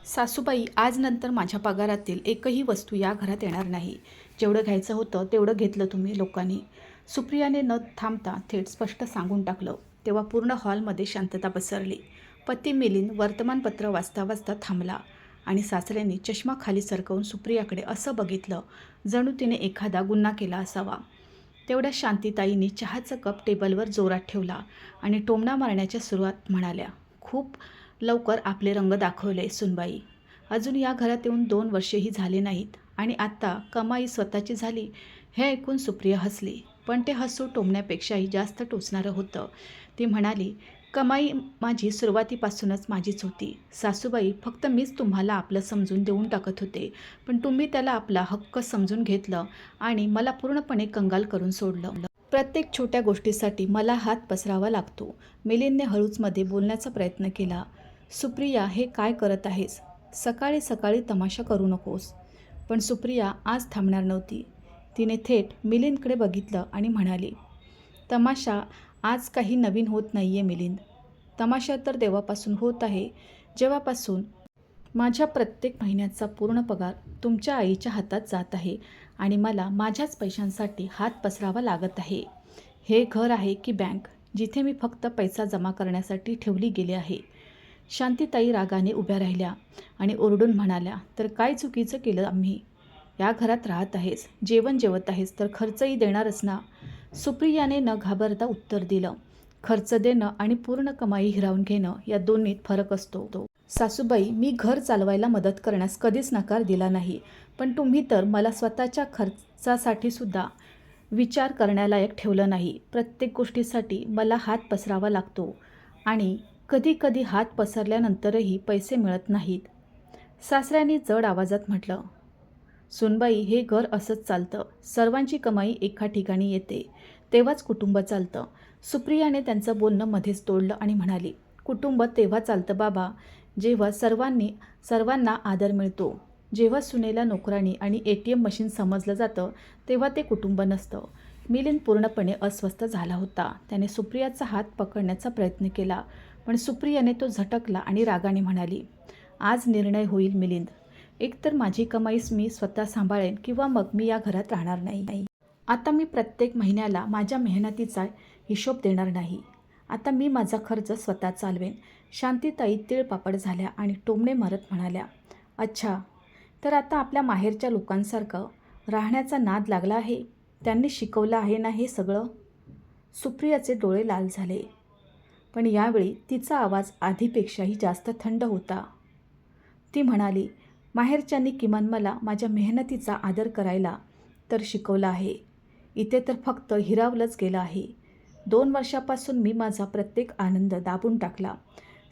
सासूबाई, आज नंतर माझ्या पगारातील एकही वस्तू या घरात येणार नाही. जेवढं घ्यायचं होतं तेवढं घेतलं तुम्ही लोकांनी. सुप्रियाने न थांबता थेट स्पष्ट सांगून टाकलं. तेव्हा पूर्ण हॉलमध्ये शांतता पसरली. पती मिलिंद वर्तमानपत्र वाचता वाचता थांबला आणि सासऱ्यांनी चष्मा खाली सरकवून सुप्रियाकडे असं बघितलं जणू तिने एखादा गुन्हा केला असावा. तेवढ्या शांतीताईंनी चहाचा कप टेबलवर जोरात ठेवला आणि टोमणा मारण्याच्या सुरुवात म्हणाल्या, खूप लवकर आपले रंग दाखवले सुनबाई. अजून या घरात येऊन 2 वर्षेही झाले नाहीत आणि आत्ता कमाई स्वतःची झाली. हे ऐकून सुप्रिया हसली, पण ते हसू टोमण्यापेक्षाही जास्त टोचणारं होतं. ती म्हणाली, कमाई माझी सुरुवातीपासूनच माझीच होती सासूबाई. फक्त मीच तुम्हाला आपलं समजून देऊन टाकत होते, पण तुम्ही त्याला आपला हक्क समजून घेतलं आणि मला पूर्णपणे कंगाल करून सोडलं. प्रत्येक छोट्या गोष्टीसाठी मला हात पसरावा लागतो. मिलिंदने हळूचमध्ये बोलण्याचा प्रयत्न केला. सुप्रिया, हे काय करत आहेस? सकाळी सकाळी तमाशा करू नकोस. पण सुप्रिया आज थांबणार नव्हती. तिने थेट मिलिंदकडे बघितलं आणि म्हणाली, तमाशा आज काही नवीन होत नाही आहे मिलिंद. तमाशा तर तेव्हापासून होत आहे जेव्हापासून माझ्या प्रत्येक महिन्याचा पूर्ण पगार तुमच्या आईच्या हातात जात आहे आणि मला माझ्याच पैशांसाठी हात पसरावा लागत आहे. हे घर आहे की बँक जिथे मी फक्त पैसा जमा करण्यासाठी ठेवली गेले आहे? शांतीताई रागाने उभ्या राहिल्या आणि ओरडून म्हणाल्या, तर काय चुकीचं केलं आम्ही? या घरात राहत आहेस, जेवण जेवत आहेस तर खर्चही देणारच ना? सुप्रियाने न घाबरता उत्तर दिलं, खर्च देणं आणि पूर्ण कमाई हिरावून घेणं या दोन्हीत फरक असतो. सासूबाई, मी घर चालवायला मदत करण्यास कधीच नकार दिला नाही, पण तुम्ही तर मला स्वतःच्या खर्चासाठी सुद्धा विचार करण्यालायक ठेवलं नाही. प्रत्येक गोष्टीसाठी मला हात पसरावा लागतो आणि कधी कधी हात पसरल्यानंतरही पैसे मिळत नाहीत. सासऱ्यांनी जड आवाजात म्हटलं, सुनबाई, हे घर असंच चालतं. सर्वांची कमाई एका ठिकाणी येते तेव्हाच कुटुंब चालतं. सुप्रियाने त्यांचं बोलणं मध्येच तोडलं आणि म्हणाली, कुटुंब तेव्हा चालतं बाबा जेव्हा सर्वांना आदर मिळतो. जेव्हा सुनेला नोकरानी आणि ATM मशीन समजलं जातं तेव्हा ते कुटुंब नसतं. मिलिंद पूर्णपणे अस्वस्थ झाला होता. त्याने सुप्रियाचा हात पकडण्याचा प्रयत्न केला, पण सुप्रियाने तो झटकला आणि रागाने म्हणाली, आज निर्णय होईल मिलिंद. एकतर माझी कमाईस मी स्वतः सांभाळेन किंवा मग मी या घरात राहणार नाही. आता मी प्रत्येक महिन्याला माझ्या मेहनतीचा हिशोब देणार नाही. आता मी माझा खर्च स्वतः चालवेन. शांतीताई तिळपापड झाल्या आणि टोमणे मारत म्हणाल्या, अच्छा, तर आता आपल्या माहेरच्या लोकांसारखं राहण्याचा नाद लागला आहे? त्यांनी शिकवलं आहे ना हे सगळं? सुप्रियाचे डोळे लाल झाले, पण यावेळी तिचा आवाज आधीपेक्षाही जास्त थंड होता. ती म्हणाली, माहेरच्यांनी किमान मला माझ्या मेहनतीचा आदर करायला तर शिकवलं आहे. इथे तर फक्त हिरावलंच गेलं आहे. 2 वर्षापासून मी माझा प्रत्येक आनंद दाबून टाकला.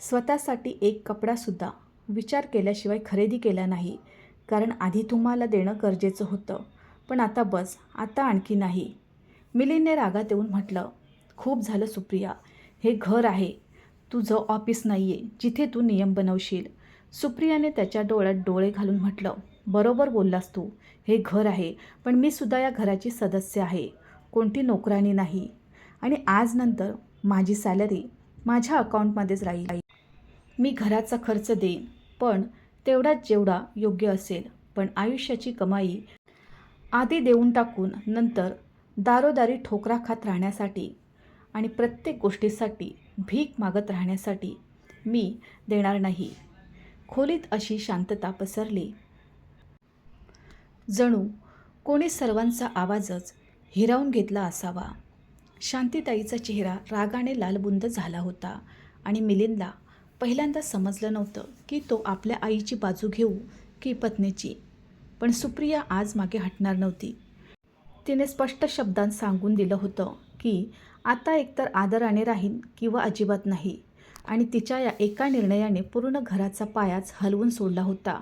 स्वतःसाठी एक कपडासुद्धा विचार केल्याशिवाय खरेदी केला नाही, कारण आधी तुम्हाला देणं गरजेचं होतं. पण आता बस, आता आणखी नाही. मिलिंदने रागात येऊन म्हटलं, खूप झालं सुप्रिया. हे घर आहे, तुझं ऑफिस नाही आहे जिथे तू नियम बनवशील. सुप्रियाने त्याच्या डोळ्यात डोळे घालून म्हटलं, बरोबर बोललास तू. हे घर आहे, पण मी सुद्धा या घराची सदस्य आहे, कोणती नोकरानी नाही. आणि आज नंतर माझी सॅलरी माझ्या अकाउंटमध्येच राहील. मी घराचा खर्च देईन, पण तेवढाच जेवढा योग्य असेल. पण आयुष्याची कमाई आधी देऊन टाकून नंतर दारोदारी ठोकरा खात राहण्यासाठी आणि प्रत्येक गोष्टीसाठी भीक मागत राहण्यासाठी मी देणार नाही. खोलीत अशी शांतता पसरली जणू कोणी सर्वांचा आवाजच हिरावून घेतला असावा. शांतीताईचा चेहरा रागाने लालबुंद झाला होता आणि मिलिंदला पहिल्यांदा समजलं नव्हतं की तो आपल्या आईची बाजू घेऊ की पत्नीची. पण सुप्रिया आज मागे हटणार नव्हती. तिने स्पष्ट शब्दांत सांगून दिलं होतं की आता एकतर आदराने राहीन किंवा अजिबात नाही. आणि तिच्या या एका निर्णयाने पूर्ण घराचा पायाच हलवून सोडला होता.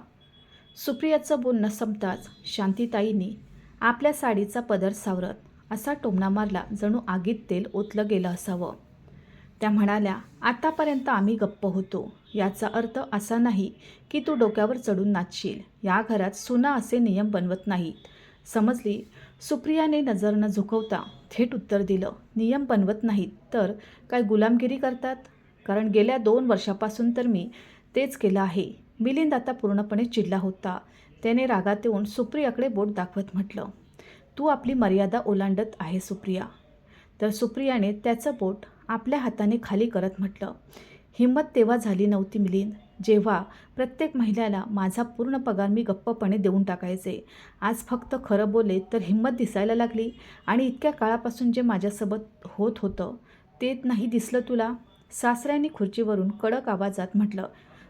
सुप्रियाचं बोलणं संपताच शांतीताईंनी आपल्या साडीचा पदर सावरत असा टोमणा मारला जणू आगीत तेल ओतलं गेलं असावं. त्या म्हणाल्या, आतापर्यंत आम्ही गप्प होतो. याचा अर्थ असा नाही की तू डोक्यावर चढून नाचशील. या घरात सुना असे नियम बनवत नाहीत, समजली? सुप्रियाने नजर न झुकवता थेट उत्तर दिलं, नियम बनवत नाहीत तर काय गुलामगिरी करतात? कारण गेल्या 2 वर्षापासून तर मी तेच केलं आहे. मिलिंद आता पूर्णपणे चिडला होता. त्याने रागात येऊन सुप्रियाकडे बोट दाखवत म्हटलं, तू आपली मर्यादा ओलांडत आहे सुप्रिया. तर सुप्रियाने त्याचं बोट आपल्या हाताने खाली करत म्हटलं, हिंमत तेव्हा झाली नव्हती मिलिंद, जेव्हा प्रत्येक महिन्याला माझा पूर्ण पगार मी गप्पपणे देऊन टाकायचे. आज फक्त खरं बोलले तर हिंमत दिसायला लागली आणि इतक्या काळापासून जे माझ्यासोबत होत होतं ते नाही दिसलं तुला. सासऱ्यांनी खुर्चीवरून कडक आवाजात म्हटलं,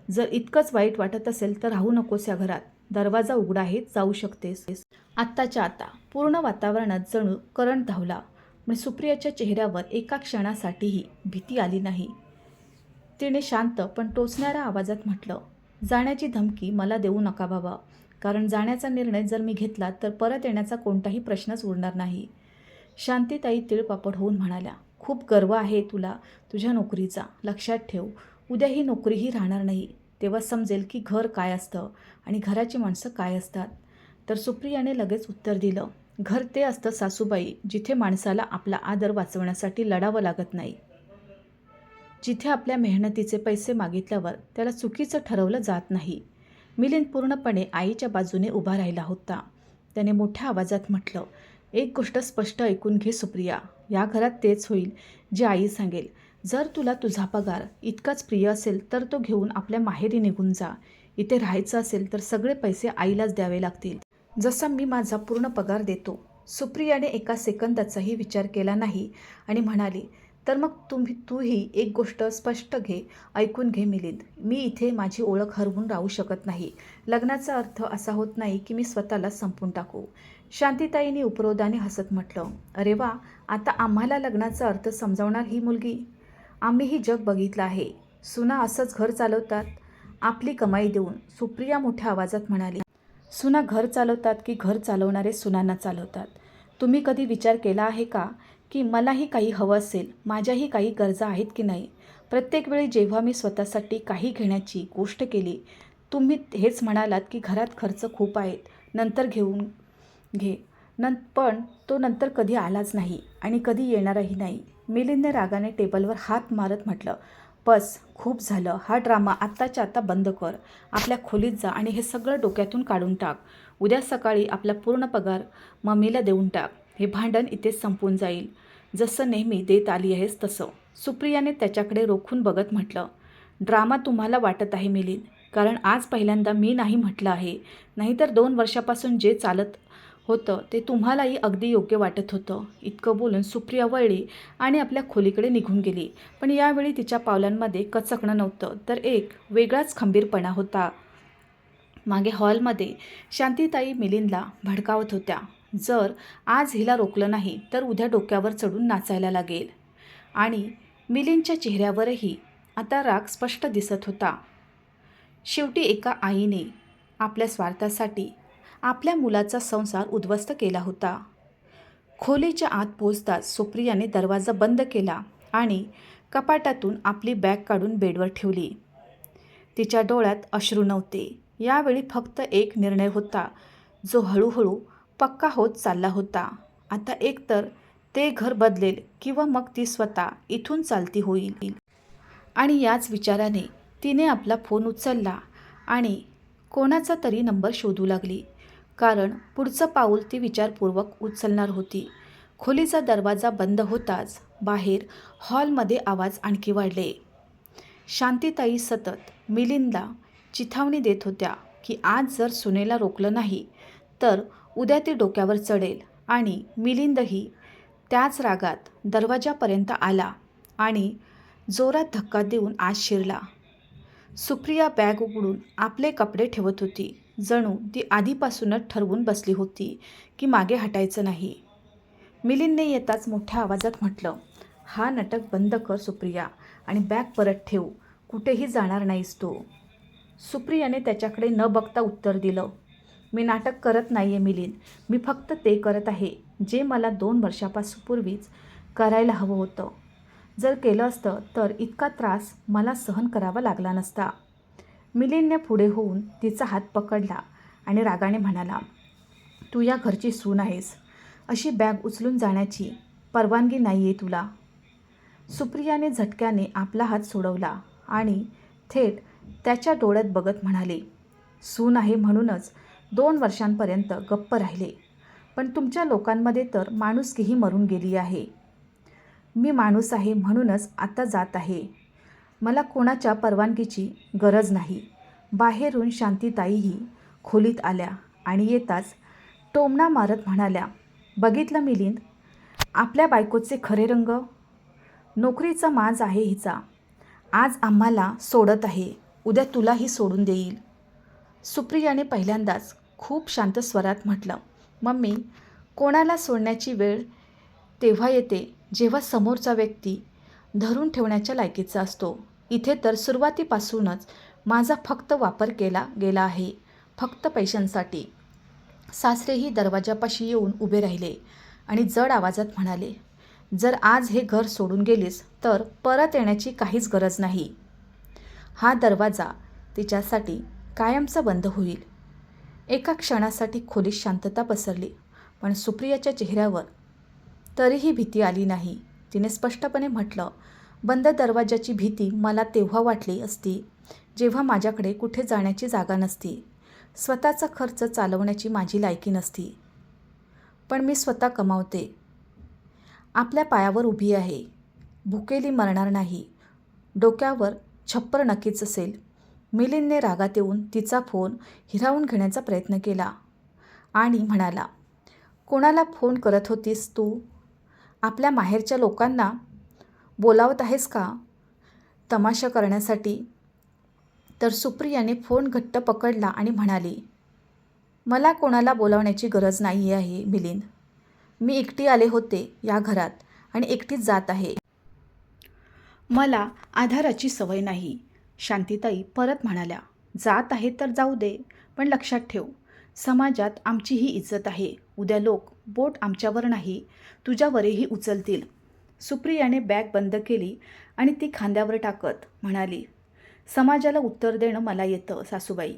जर इतकंच वाईट वाटत असेल तर राहू नकोस या घरात. दरवाजा उघडा आहे, जाऊ शकतेस. आत्ताच्या आता पूर्ण वातावरणात जणू करंट धावला. पण सुप्रियाच्या चेहऱ्यावर एका क्षणासाठीही भीती आली नाही. तिने शांत पण टोचणाऱ्या आवाजात म्हटलं, जाण्याची धमकी मला देऊ नका बाबा, कारण जाण्याचा निर्णय जर मी घेतला तर परत येण्याचा कोणताही प्रश्नच उरणार नाही. शांतीताई तिळपापड होऊन म्हणाल्या, खूप गर्व आहे तुला तुझ्या नोकरीचा. लक्षात ठेव, उद्या ही नोकरीही राहणार नाही. तेव्हा समजेल की घर काय असतं आणि घराची माणसं काय असतात. तर सुप्रियाने लगेच उत्तर दिलं, घर ते असतं सासूबाई जिथे माणसाला आपला आदर वाचवण्यासाठी लढावं लागत नाही. जिथे आपल्या मेहनतीचे पैसे मागितल्यावर त्याला चुकीचं ठरवलं जात नाही. मिलिंद पूर्णपणे आईच्या बाजूने उभा राहिला होता. त्याने मोठ्या आवाजात म्हटलं, एक गोष्ट स्पष्ट ऐकून घे सुप्रिया, या घरात तेच होईल जे आई सांगेल. जर तुला तुझा पगार इतकाच प्रिय असेल तर तो घेऊन आपल्या माहेरी निघून जा. इथे राहायचं असेल तर सगळे पैसे आईलाच द्यावे लागतील, जसा मी माझा पूर्ण पगार देतो. सुप्रियाने एका सेकंदाचाही विचार केला नाही आणि म्हणाली, तर मग तूही एक गोष्ट स्पष्ट ऐकून घे मिलिंद, मी इथे माझी ओळख हरवून राहू शकत नाही. लग्नाचा अर्थ असा होत नाही की मी स्वतःला संपून टाकू. शांतीताईंनी उपरोधाने हसत म्हटलं, अरे वा, आता आम्हाला लग्नाचा अर्थ समजावणार ही मुलगी. आम्हीही जग बघितलं आहे. सुना असंच घर चालवतात, आपली कमाई देऊन. सुप्रिया मोठ्या आवाजात म्हणाली, सुना घर चालवतात की घर चालवणारे सुनांना चालवतात? तुम्ही कधी विचार केला आहे का की मलाही काही हवं असेल, माझ्याही काही गरजा आहेत की नाही? प्रत्येक वेळी जेव्हा मी स्वतःसाठी काही घेण्याची गोष्ट केली, तुम्ही हेच म्हणालात की घरात खर्च खूप आहेत, नंतर घेऊन घे. पण तो नंतर कधी आलाच नाही आणि कधी येणारही नाही. मिलिंदने रागाने टेबलवर हात मारत म्हटलं, बस, खूप झालं. हा ड्रामा आत्ताच्या आता बंद कर. आपल्या खोलीत जा आणि हे सगळं डोक्यातून काढून टाक. उद्या सकाळी आपला पूर्ण पगार मम्मीला देऊन टाक. हे भांडण इथेच संपून जाईल, जसं नेहमी देत आली आहेस तसं. सुप्रियाने त्याच्याकडे रोखून बघत म्हटलं, ड्रामा तुम्हाला वाटत आहे मिलिंद, कारण आज पहिल्यांदा मी नाही म्हटलं आहे. नाहीतर 2 वर्षापासून जे चालत होतं ते तुम्हालाही अगदी योग्य वाटत होतं. इतकं बोलून सुप्रिया वळली आणि आपल्या खोलीकडे निघून गेली. पण यावेळी तिच्या पावलांमध्ये कचकणं नव्हतं, तर एक वेगळाच खंबीरपणा होता. मागे हॉलमध्ये शांतीताई मिलिंदला भडकावत होत्या, जर आज हिला रोखलं नाही तर उद्या डोक्यावर चढून नाचायला लागेल. आणि मिलिंदच्या चेहऱ्यावरही आता राग स्पष्ट दिसत होता. शेवटी एका आईने आपल्या स्वार्थासाठी आपल्या मुलाचा संसार उद्ध्वस्त केला होता. खोलीच्या आत पोहोचताच सुप्रियाने दरवाजा बंद केला आणि कपाटातून आपली बॅग काढून बेडवर ठेवली. तिच्या डोळ्यात अश्रू नव्हते. यावेळी फक्त एक निर्णय होता, जो हळूहळू पक्का होत चालला होता. आता एकतर ते घर बदलेल किंवा मग ती स्वतः इथून चालती होईल. आणि याच विचाराने तिने आपला फोन उचलला आणि कोणाचा तरी नंबर शोधू लागली, कारण पुढचं पाऊल ती विचारपूर्वक उचलणार होती. खोलीचा दरवाजा बंद होताच बाहेर हॉलमध्ये आवाज आणखी वाढले. शांतीताई सतत मिलिंदला चिथावणी देत होत्या की आज जर सुनेला रोखलं नाही तर उद्या ती डोक्यावर चढेल. आणि मिलिंदही त्याच रागात दरवाजापर्यंत आला आणि जोरात धक्का देऊन आत शिरला. सुप्रिया बॅग उघडून आपले कपडे ठेवत होती, जणू ती आधीपासूनच ठरवून बसली होती की मागे हटायचं नाही. मिलिंदने येताच मोठ्या आवाजात म्हटलं, हा नाटक बंद कर सुप्रिया आणि बॅग परत ठेव, कुठेही जाणार नाहीस तू. सुप्रियाने त्याच्याकडे न बघता उत्तर दिलं, मी नाटक करत नाही आहे मिलिंद, मी फक्त ते करत आहे जे मला 2 वर्षापूर्वीच करायला हवं होतं. जर केलं असतं तर इतका त्रास मला सहन करावा लागला नसता. मिलिंदने पुढे होऊन तिचा हात पकडला आणि रागाने म्हणाला, तू या घरची सून आहेस, अशी बॅग उचलून जाण्याची परवानगी नाही आहे तुला. सुप्रियाने झटक्याने आपला हात सोडवला आणि थेट त्याच्या डोळ्यात बघत म्हणाले, सून आहे म्हणूनच 2 वर्षांपर्यंत गप्प राहिले, पण तुमच्या लोकांमध्ये तर माणुसकीही मरून गेली आहे. मी माणूस आहे म्हणूनच आता जात आहे. मला कोणाच्या परवानगीची गरज नाही. बाहेरून शांतीताईही खोलीत आल्या आणि येताच टोमणा मारत म्हणाल्या, बघितलं मिलिंद, आपल्या बायकोचे खरे रंग. नोकरीचा माज आहे हिचा. आज आम्हाला सोडत आहे, उद्या तुलाही सोडून देईल. सुप्रियाने पहिल्यांदाच खूप शांत स्वरात म्हटलं, मम्मी, कोणाला सोडण्याची वेळ तेव्हा येते जेव्हा समोरचा व्यक्ती धरून ठेवण्याच्या लायकीचा असतो. इथे तर सुरुवातीपासूनच माझा फक्त वापर केला गेला आहे, फक्त पैशांसाठी. सासरेही दरवाजापाशी येऊन उभे राहिले आणि जड आवाजात म्हणाले, जर आज हे घर सोडून गेलीस तर परत येण्याची काहीच गरज नाही. हा दरवाजा तिच्यासाठी कायमचा बंद होईल. एका क्षणासाठी खोलीत शांतता पसरली, पण सुप्रियाच्या चेहऱ्यावर तरीही भीती आली नाही. तिने स्पष्टपणे म्हटलं, बंद दरवाजाची भीती मला तेव्हा वाटली असती जेव्हा माझ्याकडे कुठे जाण्याची जागा नसती, स्वतःचा खर्च चालवण्याची माझी लायकी नसती. पण मी स्वतः कमावते, आपल्या पायावर उभी आहे, भुकेली मरणार नाही. डोक्यावर छप्पर नक्कीच असेल. मिलिंदने रागात येऊन तिचा फोन हिरावून घेण्याचा प्रयत्न केला आणि म्हणाला, कोणाला फोन करत होतीस तू? आपल्या माहेरच्या लोकांना बोलावत आहेस का तमाशा करण्यासाठी? तर सुप्रियाने फोन घट्ट पकडला आणि म्हणाली, मला कोणाला बोलावण्याची गरज नाही आहे मिलिंद. मी एकटी आले होते या घरात आणि एकटीच जात आहे. मला आधाराची सवय नाही. शांतीताई परत म्हणाल्या, जात आहे तर जाऊ दे, पण लक्षात ठेव, समाजात आमचीही इज्जत आहे. उद्या लोक बोट आमच्यावर नाही तुझ्यावरही उचलतील. सुप्रियाने बॅग बंद केली आणि ती खांद्यावर टाकत म्हणाली, समाजाला उत्तर देणं मला येतं सासूबाई.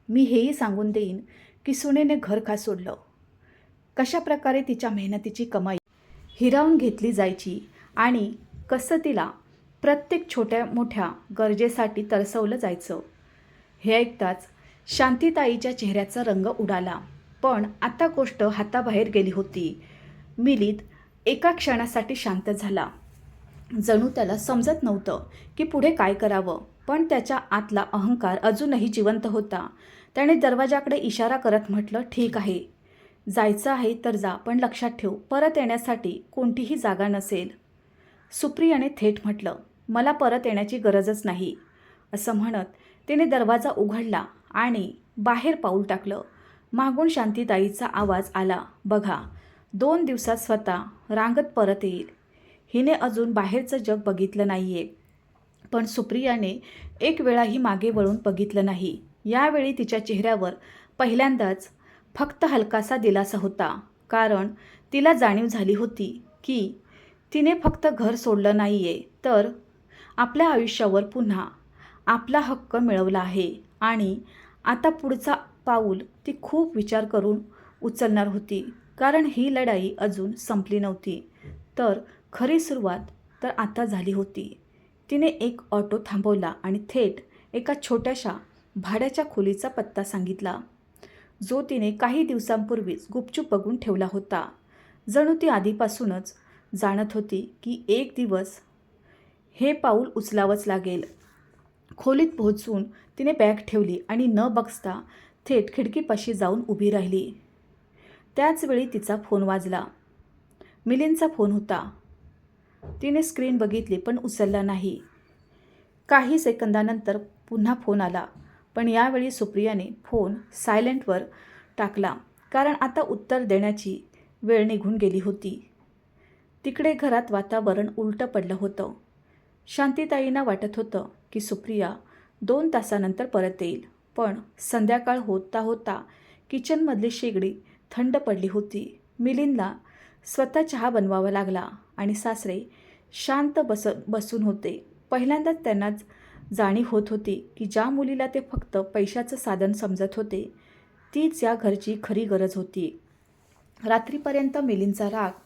मी हेही सांगून देईन की सुनेने घर का सोडलं, कशा प्रकारे तिच्या मेहनतीची कमाई हिरावून घेतली जायची आणि कसं तिला प्रत्येक छोट्या मोठ्या गरजेसाठी तरसवलं जायचं. हे ऐकताच शांतीताईच्या चेहऱ्याचा रंग उडाला. पण आता गोष्ट हाताबाहेर गेली होती. मिलिंद एका क्षणासाठी शांत झाला. जणू त्याला समजत नव्हतं की पुढे काय करावं, पण त्याच्या आतला अहंकार अजूनही जिवंत होता. त्याने दरवाजाकडे इशारा करत म्हटलं, ठीक आहे, जायचं आहे तर जा, पण लक्षात ठेव, परत येण्यासाठी कोणतीही जागा नसेल. सुप्रियाने थेट म्हटलं, मला परत येण्याची गरजच नाही. असं म्हणत तिने दरवाजा उघडला आणि बाहेर पाऊल टाकलं. मागून शांतीताईचा आवाज आला, बघा, 2 दिवसात स्वतः रांगत परत येईल. हिने अजून बाहेरचं जग बघितलं नाहीये. पण सुप्रियाने एक वेळाही मागे वळून बघितलं नाही. यावेळी तिच्या चेहऱ्यावर पहिल्यांदाच फक्त हलकासा दिलासा होता, कारण तिला जाणीव झाली होती की तिने फक्त घर सोडलं नाहीये, तर आपल्या आयुष्यावर पुन्हा आपला हक्क मिळवला आहे. आणि आता पुढचा पाऊल ती खूप विचार करून उचलणार होती, कारण ही लढाई अजून संपली नव्हती, तर खरी सुरुवात तर आता झाली होती. तिने एक ऑटो थांबवला आणि थेट एका छोट्याशा भाड्याच्या खोलीचा पत्ता सांगितला, जो तिने काही दिवसांपूर्वीच गुपचूप बघून ठेवला होता. जणू ती आधीपासूनच जाणत होती की एक दिवस हे पाऊल उचलावंच लागेल. खोलीत पोहोचून तिने बॅग ठेवली आणि न बघता थेट खिडकीपाशी जाऊन उभी राहिली. त्याचवेळी तिचा फोन वाजला. मिलिंदचा फोन होता. तिने स्क्रीन बघितली पण उचलला नाही. काही सेकंदानंतर पुन्हा फोन आला, पण यावेळी सुप्रियाने फोन सायलेंटवर टाकला, कारण आता उत्तर देण्याची वेळ निघून गेली होती. तिकडे घरात वातावरण उलटं पडलं होतं. शांतीताईंना वाटत होतं की सुप्रिया 2 तासानंतर परत येईल, पण संध्याकाळ होता होता किचनमधली शेगडी थंड पडली होती. मिलिंदला स्वतः चहा बनवावा लागला आणि सासरे शांत बसून होते. पहिल्यांदाच त्यांना जाणीव होत होती की ज्या मुलीला ते फक्त पैशाचं साधन समजत होते, तीच या घरची खरी गरज होती. रात्रीपर्यंत मिलिंदचा राग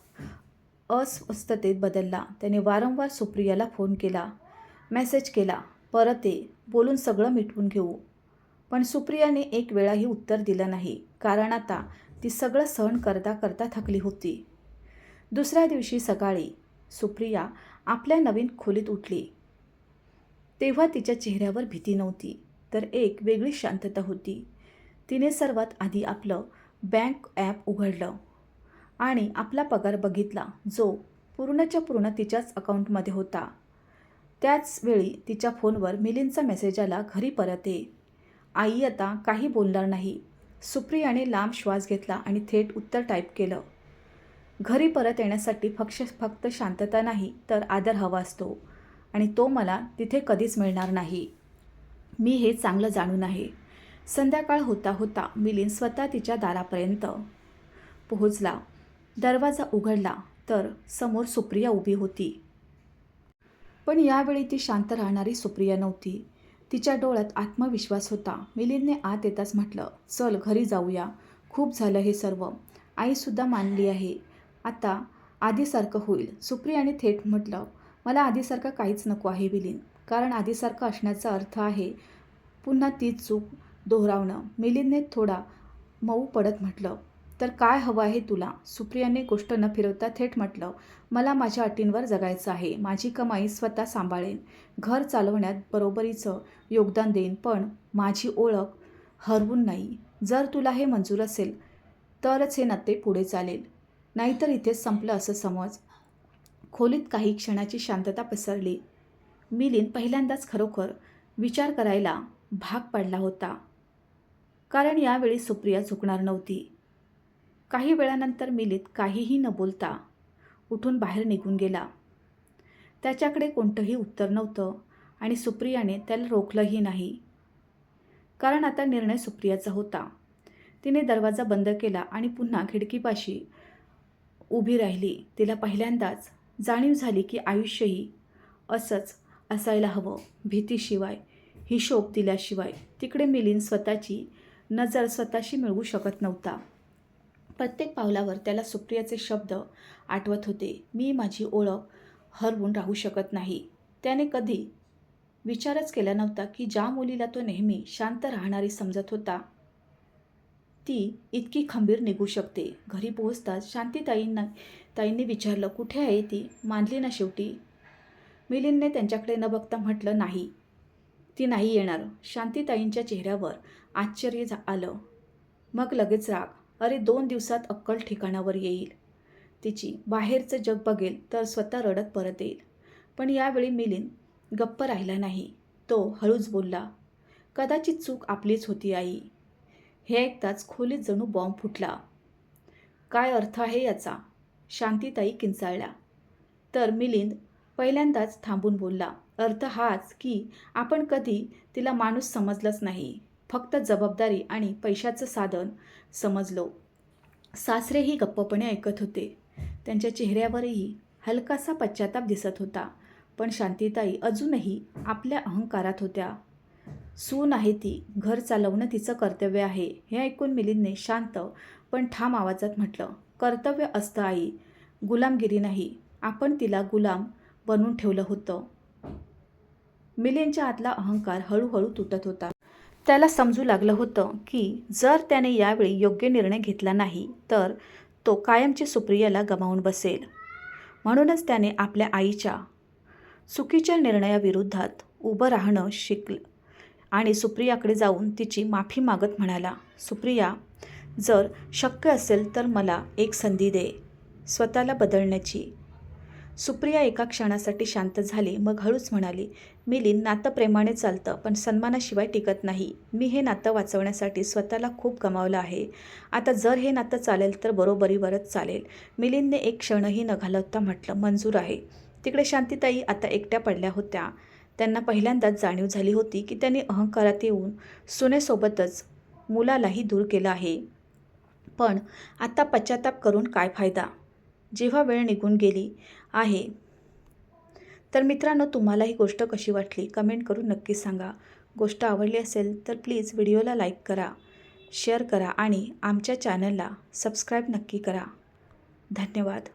अस्वस्थतेत बदलला. त्याने वारंवार सुप्रियाला फोन केला, मेसेज केला, परत ये, बोलून सगळं मिटवून घेऊ. पण सुप्रियाने एक वेळाही उत्तर दिलं नाही, कारण आता ती सगळं सहन करता करता थकली होती. दुसऱ्या दिवशी सकाळी सुप्रिया आपल्या नवीन खोलीत उठली. तेव्हा तिच्या चेहऱ्यावर भीती नव्हती, तर एक वेगळी शांतता होती. तिने सर्वात आधी आपलं बँक ॲप उघडलं आणि आपला पगार बघितला, जो पूर्णच्या पूर्ण तिच्याच अकाउंटमध्ये होता. त्याच वेळी तिच्या फोनवर मिलिंदचा मेसेज आला, घरी परत ये. आई आता काही बोलणार नाही. सुप्रियाने लांब श्वास घेतला आणि थेट उत्तर टाईप केलं. घरी परत येण्यासाठी फक्त शांतता नाही, तर आदर हवा असतो, आणि तो मला तिथे कधीच मिळणार नाही. मी हे चांगलं जाणून आहे. संध्याकाळ होता होता मिलिंद स्वतः तिच्या दारापर्यंत पोहोचला. दरवाजा उघडला तर समोर सुप्रिया उभी होती. पण यावेळी ती शांत राहणारी सुप्रिया नव्हती. तिच्या डोळ्यात आत्मविश्वास होता. मिलिंदने आत येताच म्हटलं, चल घरी जाऊया. खूप झालं हे सर्व. आईसुद्धा मानली आहे. आता आधीसारखं होईल. सुप्रियाने थेट म्हटलं, मला आधीसारखं काहीच नको आहे मिलिंद. कारण आधीसारखं असण्याचा अर्थ आहे पुन्हा तीच चूक दोहरावणं. मिलिंदने थोडा मऊ पडत म्हटलं, तर काय हवं आहे तुला? सुप्रियाने गोष्ट न फिरवता थेट म्हटलं, मला माझ्या अटींवर जगायचं आहे. माझी कमाई स्वतः सांभाळेन. घर चालवण्यात बरोबरीचं योगदान देईन, पण माझी ओळख हरवून नाही. जर तुला हे मंजूर असेल तरच हे नाते पुढे चालेल, नाहीतर इथेच संपलं असं समज. खोलीत काही क्षणाची शांतता पसरली. मिलिंद पहिल्यांदाच खरोखर विचार करायला भाग पडला होता, कारण यावेळी सुप्रिया झुकणार नव्हती. काही वेळानंतर मिलिंद काहीही न बोलता उठून बाहेर निघून गेला. त्याच्याकडे कोणतंही उत्तर नव्हतं आणि सुप्रियाने त्याला रोखलंही नाही, कारण आता निर्णय सुप्रियाचा होता. तिने दरवाजा बंद केला आणि पुन्हा खिडकीपाशी उभी राहिली. तिला पहिल्यांदाच जाणीव झाली की आयुष्यही असंच असायला हवं, भीतीशिवाय, हिशोब दिल्याशिवाय. तिकडे मिलिंद स्वतःची नजर स्वतःशी मिळवू शकत नव्हता. प्रत्येक पावलावर त्याला सुप्रियाचे शब्द आठवत होते, मी माझी ओळख हरवून राहू शकत नाही. त्याने कधी विचारच केला नव्हता की ज्या मुलीला तो नेहमी शांत राहणारी समजत होता, ती इतकी खंबीर निघू शकते. घरी पोहोचताच शांतीताईंनी विचारलं, कुठे आहे ती? मानली ना शेवटी? मिलिंदने त्यांच्याकडे न बघता म्हटलं, नाही, ती नाही येणार. शांतीताईंच्या चेहऱ्यावर आश्चर्य आलं, मग लगेच राग. अरे 2 दिवसात अक्कल ठिकाणावर येईल तिची. बाहेरचं जग बघेल तर स्वतः रडत परत येईल. पण यावेळी मिलिंद गप्प राहिला नाही. तो हळूच बोलला, कदाचित चूक आपलीच होती आई. हे ऐकताच खोलीत जणू बॉम्ब फुटला. काय अर्थ आहे याचा? शांतीताई किंचाळल्या. तर मिलिंद पहिल्यांदाच थांबून बोलला, अर्थ हाच की आपण कधी तिला माणूस समजलंच नाही, फक्त जबाबदारी आणि पैशाचं साधन समजलो. सासरेही गप्पपणे ऐकत होते. त्यांच्या चेहऱ्यावरही हलकासा पश्चाताप दिसत होता. पण शांतीताई अजूनही आपल्या अहंकारात होत्या. सून आहे ती, घर चालवणं तिचं कर्तव्य आहे. हे ऐकून मिलिंदने शांत पण ठाम आवाजात म्हटलं, कर्तव्य असतं आई, गुलामगिरी नाही. आपण तिला गुलाम बनवून ठेवलं होतं. मिलिंदच्या आतला अहंकार हळूहळू तुटत होता. त्याला समजू लागलं होतं की जर त्याने यावेळी योग्य निर्णय घेतला नाही तर तो कायमची सुप्रियाला गमावून बसेल. म्हणूनच त्याने आपल्या आईच्या चुकीच्या निर्णयाविरोधात उभं राहणं शिकलं आणि सुप्रियाकडे जाऊन तिची माफी मागत म्हणाला, सुप्रिया, जर शक्य असेल तर मला एक संधी दे स्वतःला बदलण्याची. सुप्रिया एका क्षणासाठी शांत झाली, मग हळूच म्हणाली, मिलिंद, नातं प्रेमाने चालतं पण सन्मानाशिवाय टिकत नाही. मी हे नातं वाचवण्यासाठी स्वतःला खूप गमावलं आहे. आता जर हे नातं चालेल तर बरोबरीवरच चालेल. मिलिंदने एक क्षणही न घालवता म्हटलं, मंजूर आहे. तिकडे शांतीताई आता एकट्या पडल्या होत्या. त्यांना पहिल्यांदाच जाणीव झाली होती की त्यांनी अहंकारात येऊन सुनेसोबतच मुलालाही दूर केलं आहे. पण आता पश्चाताप करून काय फायदा, जेव्हा वेळ निघून गेली आहे. तर मित्रांनो, तुम्हाला ही गोष्ट कशी वाटली कमेंट करून नक्की सांगा. गोष्ट आवडली असेल तर प्लीज व्हिडिओला लाईक करा, शेअर करा आणि आमच्या चॅनलला सबस्क्राईब नक्की करा. धन्यवाद.